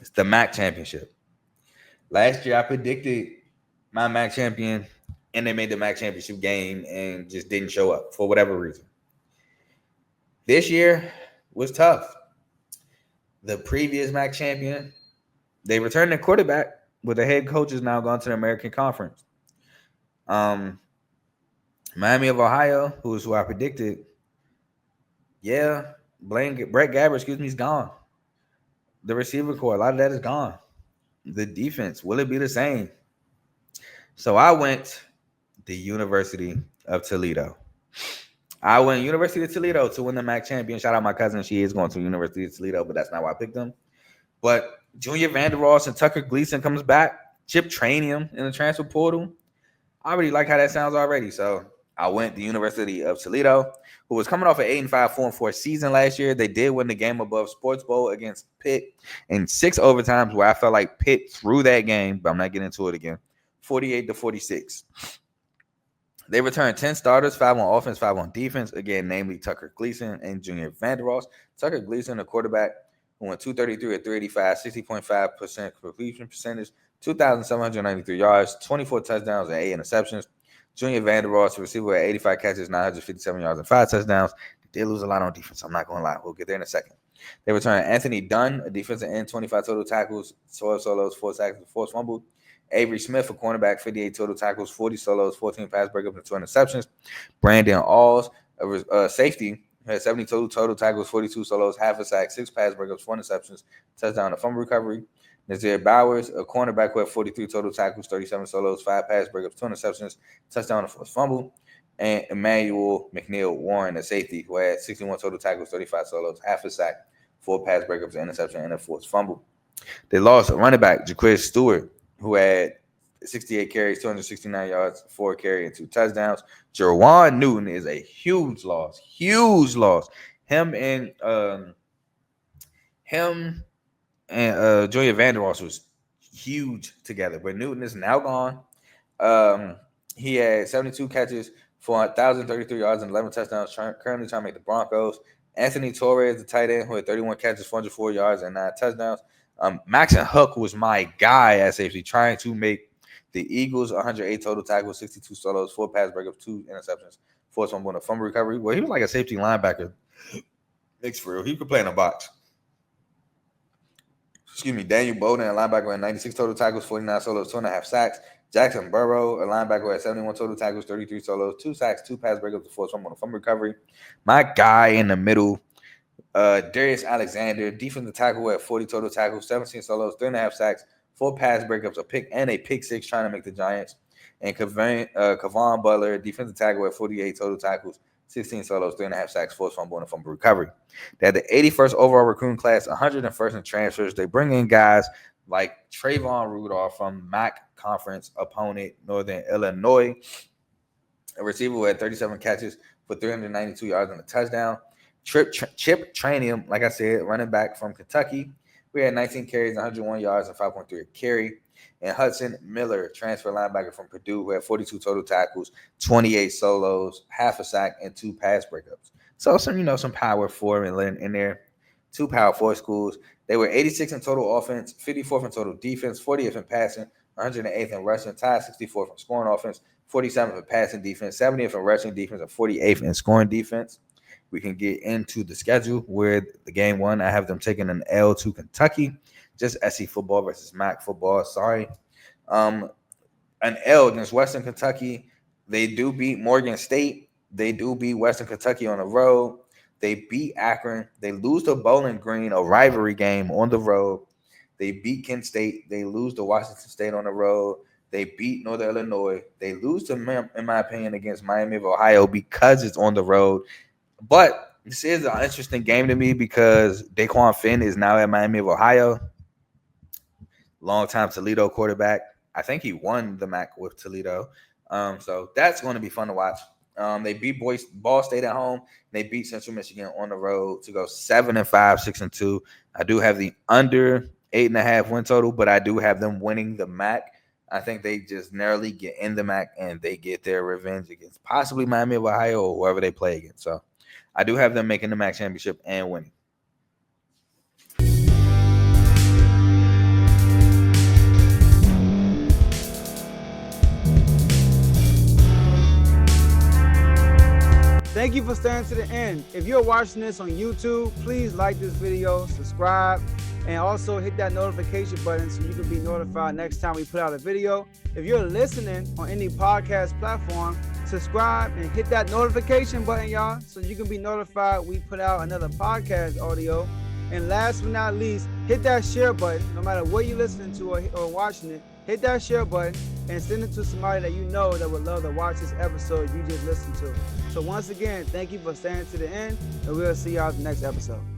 It's the MAC championship. Last year, I predicted my MAC champion, and they made the MAC championship game and just didn't show up for whatever reason. This year was tough. The previous MAC champion, they returned their quarterback, but the head coach is now gone to the American Conference. Miami of Ohio, who is who I predicted, yeah, Brett Gabbert, is gone. The receiver core, a lot of that is gone. The defense, will it be the same? So I went the University of Toledo. I went University of Toledo to win the MAC champion. Shout out my cousin. She is going to University of Toledo, but that's not why I picked them. But Junior Vanderross and Tucker Gleason comes back. Chip Trainium in the transfer portal. I already like how that sounds already. So I went the University of Toledo, who was coming off an 8-5, 4-4 season last year. They did win the game above Sports Bowl against Pitt in 6 overtimes where I felt like Pitt threw that game, but I'm not getting into it again. 48-46. They returned 10 starters, 5 on offense, 5 on defense. Again, namely Tucker Gleason and Junior Vanderross. Tucker Gleason, a quarterback who went 233 at 385, 60.5% completion percentage, 2,793 yards, 24 touchdowns, and 8 interceptions. Junior Vanderross, receiver at 85 catches, 957 yards, and 5 touchdowns. They did lose a lot on defense. I'm not going to lie. We'll get there in a second. They returned Anthony Dunn, a defensive end, 25 total tackles, 12 solos, 4 sacks, and 4 fumbles. Avery Smith, a cornerback, 58 total tackles, 40 solos, 14 pass breakups, and 2 interceptions. Brandon Alls, a safety, had 70 total tackles, 42 solos, half a sack, 6 pass breakups, 4 interceptions, touchdown, and fumble recovery. Nazir Bowers, a cornerback who had 43 total tackles, 37 solos, 5 pass breakups, 2 interceptions, touchdown, and 4 fumble. And Emmanuel McNeil Warren, a safety, who had 61 total tackles, 35 solos, half a sack, 4 pass breakups, an interception, and a 4th fumble. They lost a running back, Jaquiz Stewart, who had 68 carries, 269 yards, 4 carry, and 2 touchdowns. Jerwan Newton is a huge loss. Huge loss. Him and Junior Vanderross was huge together, but Newton is now gone. He had 72 catches for 1,033 yards and 11 touchdowns, currently trying to make the Broncos. Anthony Torres, the tight end, who had 31 catches, 404 yards, and 9 touchdowns. Maxon Hook was my guy at safety, trying to make the Eagles 108 total tackles, 62 solos, 4 pass breakups, 2 interceptions, 4 fumble, and a fumble recovery. Well, he was like a safety linebacker. Mixed for real. He could play in a box. Daniel Bowden, a linebacker, had 96 total tackles, 49 solos, 2.5 sacks. Jackson Burrow, a linebacker, had 71 total tackles, 33 solos, 2 sacks, 2 pass breakups, 4 fumble, and a fumble recovery. My guy in the middle, Darius Alexander, defensive tackle, had 40 total tackles, 17 solos, 3.5 sacks, 4 pass breakups, a pick 6, trying to make the Giants. And Kavon Butler, defensive tackle, had 48 total tackles, 16 solos, 3.5 sacks, 4 fumble, and a fumble recovery. They had the 81st overall recruiting class, 101st in transfers. They bring in guys like Trayvon Rudolph from MAC conference opponent Northern Illinois, a receiver who had 37 catches for 392 yards and a touchdown. Chip Trainium, like I said, running back from Kentucky. We had 19 carries, 101 yards, and 5.3 a carry. And Hudson Miller, transfer linebacker from Purdue, who had 42 total tackles, 28 solos, half a sack, and 2 pass breakups. So some power forward in there. 2 power 4 schools. They were 86 in total offense, 54th in total defense, 40th in passing, 108th in rushing, tied 64th in scoring offense, 47th in passing defense, 70th in rushing defense, and 48th in scoring defense. We can get into the schedule where the game 1, I have them taking an L to Kentucky, just SC football versus MAC football. Sorry. An L against Western Kentucky. They do beat Morgan State. They do beat Western Kentucky on the road. They beat Akron. They lose to Bowling Green, a rivalry game on the road. They beat Kent State. They lose to Washington State on the road. They beat Northern Illinois. They lose to, in my opinion, against Miami of Ohio because it's on the road. But this is an interesting game to me because Daquan Finn is now at Miami of Ohio. Longtime Toledo quarterback. I think he won the MAC with Toledo. So that's going to be fun to watch. They beat Ball State at home. They beat Central Michigan on the road to go 7-5, 6-2. I do have the under 8.5 win total, but I do have them winning the MAC. I think they just narrowly get in the MAC and they get their revenge against possibly Miami of Ohio or whoever they play against. So I do have them making the MAC championship and winning. Thank you for staying to the end. If you're watching this on YouTube, please like this video, subscribe, and also hit that notification button so you can be notified next time we put out a video. If you're listening on any podcast platform, subscribe and hit that notification button, y'all, so you can be notified we put out another podcast audio. And last but not least, hit that share button. No matter what you're listening to or watching it, hit that share button and send it to somebody that you know that would love to watch this episode you just listened to. So once again, thank you for staying to the end, and we'll see y'all in the next episode.